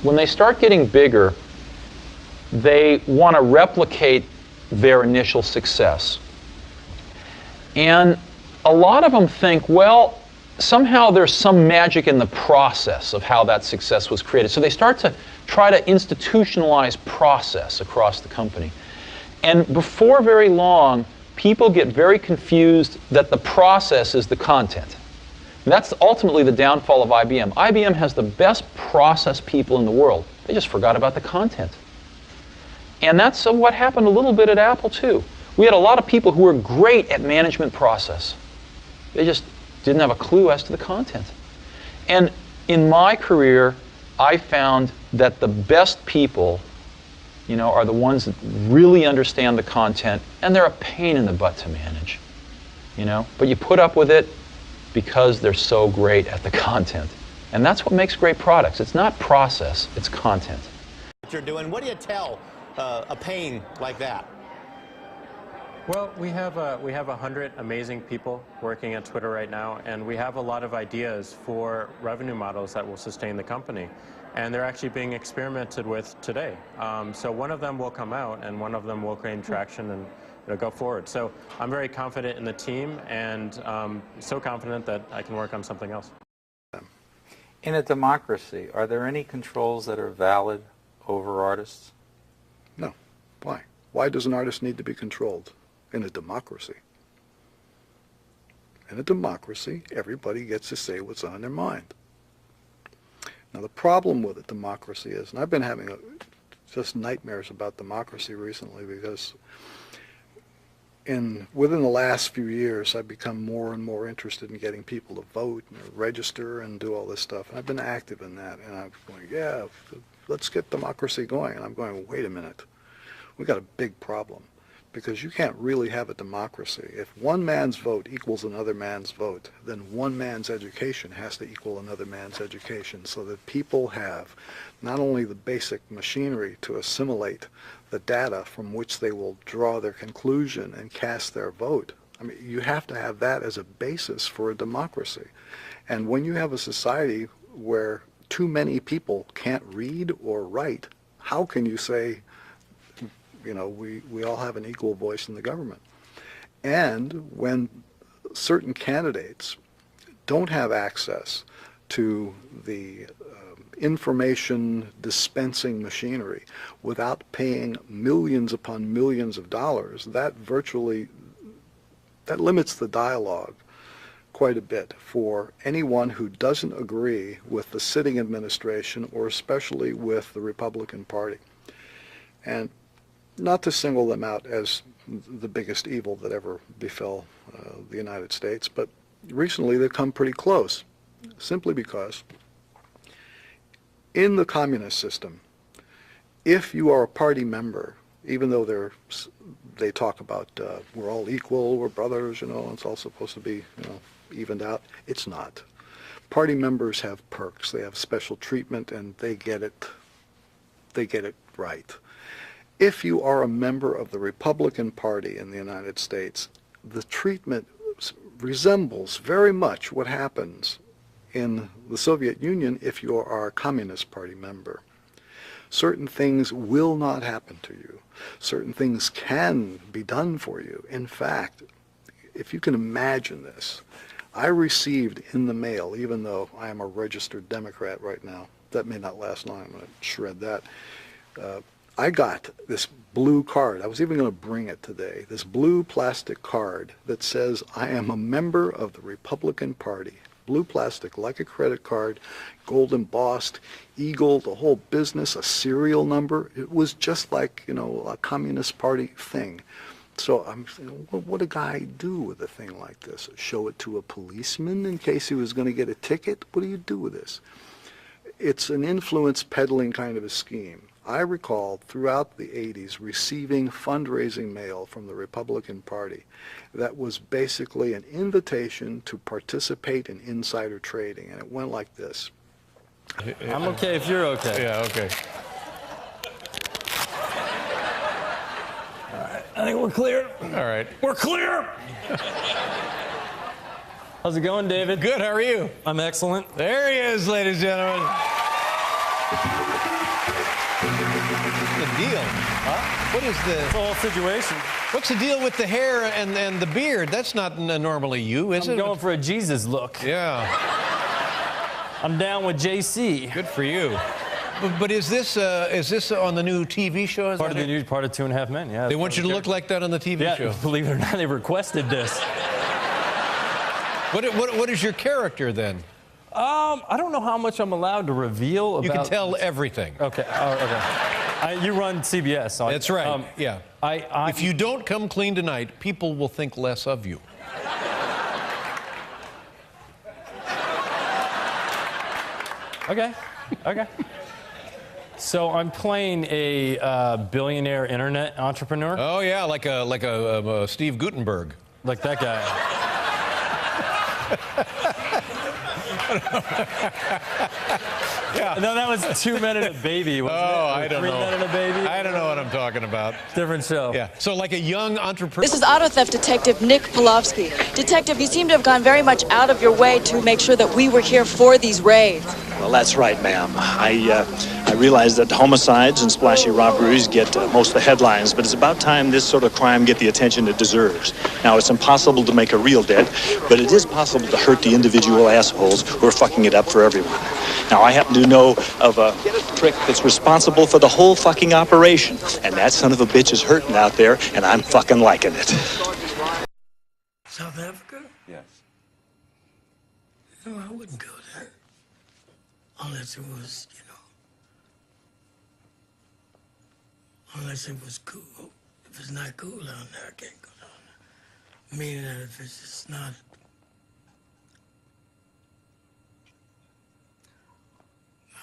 when they start getting bigger, they want to replicate their initial success. And a lot of them think, well, somehow there's some magic in the process of how that success was created. So they start to try to institutionalize process across the company. And before very long, people get very confused that the process is the content. And that's ultimately the downfall of IBM. IBM has the best process people in the world. They just forgot about the content. And that's what happened a little bit at Apple, too. We had a lot of people who were great at management process. They just didn't have a clue as to the content. And in my career, I found that the best people, are the ones that really understand the content, and they're a pain in the butt to manage, But you put up with it because they're so great at the content. And that's what makes great products. It's not process, it's content. What you're doing, what do you tell a pain like that? Well, we have 100 amazing people working at Twitter right now, and we have a lot of ideas for revenue models that will sustain the company. And they're actually being experimented with today. So one of them will come out, and one of them will gain traction and go forward. So I'm very confident in the team, and so confident that I can work on something else. In a democracy, are there any controls that are valid over artists? No. Why? Why does an artist need to be controlled? In a democracy. In a democracy, everybody gets to say what's on their mind. Now the problem with a democracy is, and I've been having just nightmares about democracy recently, because within the last few years I've become more and more interested in getting people to vote and register and do all this stuff. And I've been active in that, and I'm going, yeah, let's get democracy going. And I'm going, wait a minute, we've got a big problem. Because you can't really have a democracy. If one man's vote equals another man's vote, then one man's education has to equal another man's education, so that people have not only the basic machinery to assimilate the data from which they will draw their conclusion and cast their vote. I mean, you have to have that as a basis for a democracy. And when you have a society where too many people can't read or write, how can you say, we all have an equal voice in the government? And when certain candidates don't have access to the information dispensing machinery without paying millions upon millions of dollars, that limits the dialogue quite a bit for anyone who doesn't agree with the sitting administration, or especially with the Republican Party. And not to single them out as the biggest evil that ever befell the United States, but recently they've come pretty close, simply because in the communist system, if you are a party member, even though they talk about we're all equal, we're brothers, it's all supposed to be evened out, it's not. Party members have perks, they have special treatment, and they get it right. If you are a member of the Republican Party in the United States, the treatment resembles very much what happens in the Soviet Union if you are a Communist Party member. Certain things will not happen to you. Certain things can be done for you. In fact, if you can imagine this, I received in the mail, even though I am a registered Democrat right now, that may not last long, I'm going to shred that, I got this blue card. I was even going to bring it today. This blue plastic card that says I am a member of the Republican Party. Blue plastic, like a credit card, gold embossed, eagle, the whole business, a serial number. It was just like, a Communist Party thing. So I'm saying, well, what would a guy do with a thing like this? Show it to a policeman in case he was going to get a ticket? What do you do with this? It's an influence peddling kind of a scheme. I recall throughout the 80s receiving fundraising mail from the Republican Party that was basically an invitation to participate in insider trading, and it went like this. I'm okay if you're okay. Yeah, okay. All right, I think we're clear. All right. We're clear! How's it going, David? Good, how are you? I'm excellent. There he is, ladies and gentlemen. deal? Huh? What is the whole situation? What's the deal with the hair and the beard? That's not normally you, is it? I'm going for a Jesus look. Yeah. I'm down with JC. Good for you. But is this on the new TV show? Part of the new, part of 2.5 Men, yeah. They want you to look like that on the TV show. Believe it or not, they requested this. What is your character then? I don't know how much I'm allowed to reveal about... You can tell everything. Okay, okay. You run CBS. So That's right, yeah. If you don't come clean tonight, people will think less of you. Okay, okay. So I'm playing a billionaire internet entrepreneur. Oh yeah, like a Steve Gutenberg. Like that guy. Yeah. No, that was 2 Men and a Baby, wasn't it? I don't know. 3 Men and a Baby? I don't know what I'm talking about. Different show. Yeah. So like a young entrepreneur. This is auto theft detective Nick Polovsky. Detective, you seem to have gone very much out of your way to make sure that we were here for these raids. Well, that's right, ma'am. I realize that homicides and splashy robberies get most of the headlines, but it's about time this sort of crime get the attention it deserves. Now, it's impossible to make a real dent, but it is possible to hurt the individual assholes who are fucking it up for everyone. Now, I happen to know of a prick that's responsible for the whole fucking operation, and that son of a bitch is hurting out there, and I'm fucking liking it. South Africa? Yes. No, I wouldn't go there. Unless it was, unless it was cool. If it's not cool down there, I can't go down there. Meaning that if it's just not...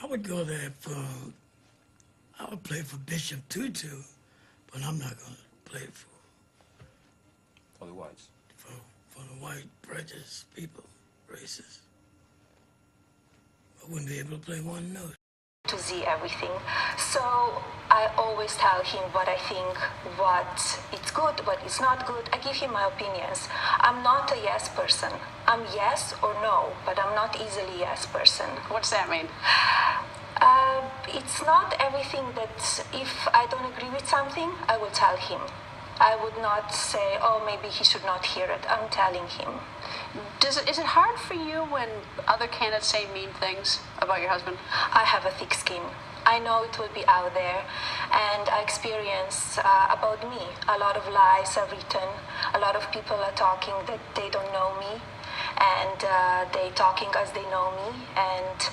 I would go there for... I would play for Bishop Tutu, but I'm not going to play for the whites. For the white prejudiced people, racists. I wouldn't be able to play one note. To see everything. So I always tell him what I think, what it's good, what is not good. I give him my opinions. I'm not a yes person. I'm yes or no, but I'm not easily yes person. What's that mean? It's not everything that if I don't agree with something, I will tell him. I would not say, oh, maybe he should not hear it. I'm telling him. Is it hard for you when other candidates say mean things about your husband? I have a thick skin. I know it will be out there, and I experience about me. A lot of lies are written. A lot of people are talking that they don't know me, and they talking as they know me, and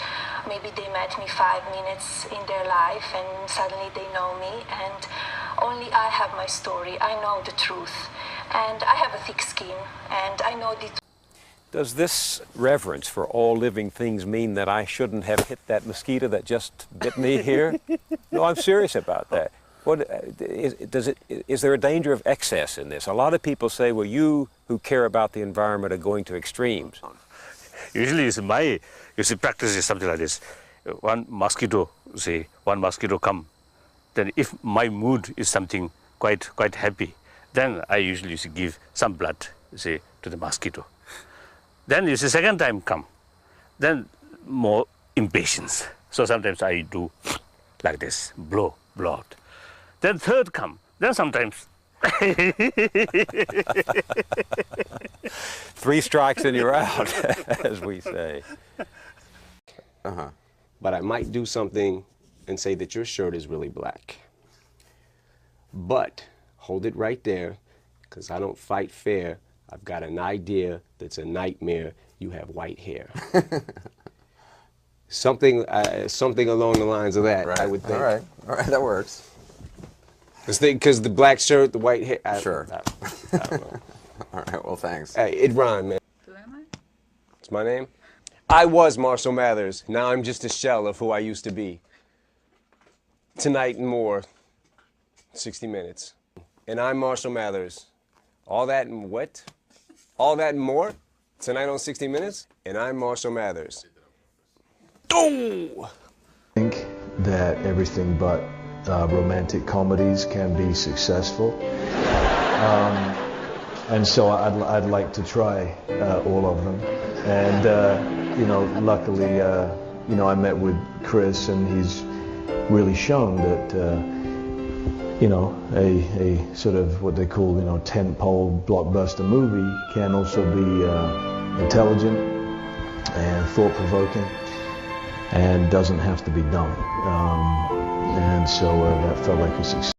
maybe they met me 5 minutes in their life, and suddenly they know me, and only I have my story. I know the truth, and I have a thick skin, and I know the. Does this reverence for all living things mean that I shouldn't have hit that mosquito that just bit me here? No, I'm serious about that. Is there a danger of excess in this? A lot of people say, well, you who care about the environment are going to extremes. Usually my practice is something like this. One mosquito come, then if my mood is something quite happy, then I usually give some blood, to the mosquito. Then second time come, then more impatience. So sometimes I do like this, blow out. Then third come, then sometimes. 3 strikes and you're out, as we say. But I might do something and say that your shirt is really black. But hold it right there, because I don't fight fair. I've got an idea that's a nightmare. You have white hair. something along the lines of that, right. I would think. All right, that works. Because the black shirt, the white hair. Sure. I don't know. All right, well, thanks. Hey, it rhymed, man. What's my name? I was Marshall Mathers. Now I'm just a shell of who I used to be. Tonight and more, 60 Minutes. And I'm Marshall Mathers. All that and what? All that and more? Tonight on 60 Minutes? And I'm Marshall Mathers. I think that everything but romantic comedies can be successful. And so I'd like to try all of them. And, luckily, I met with Chris, and he's really shown that you know, a sort of what they call, you know, tentpole blockbuster movie can also be intelligent and thought-provoking and doesn't have to be dumb. And so that felt like a success.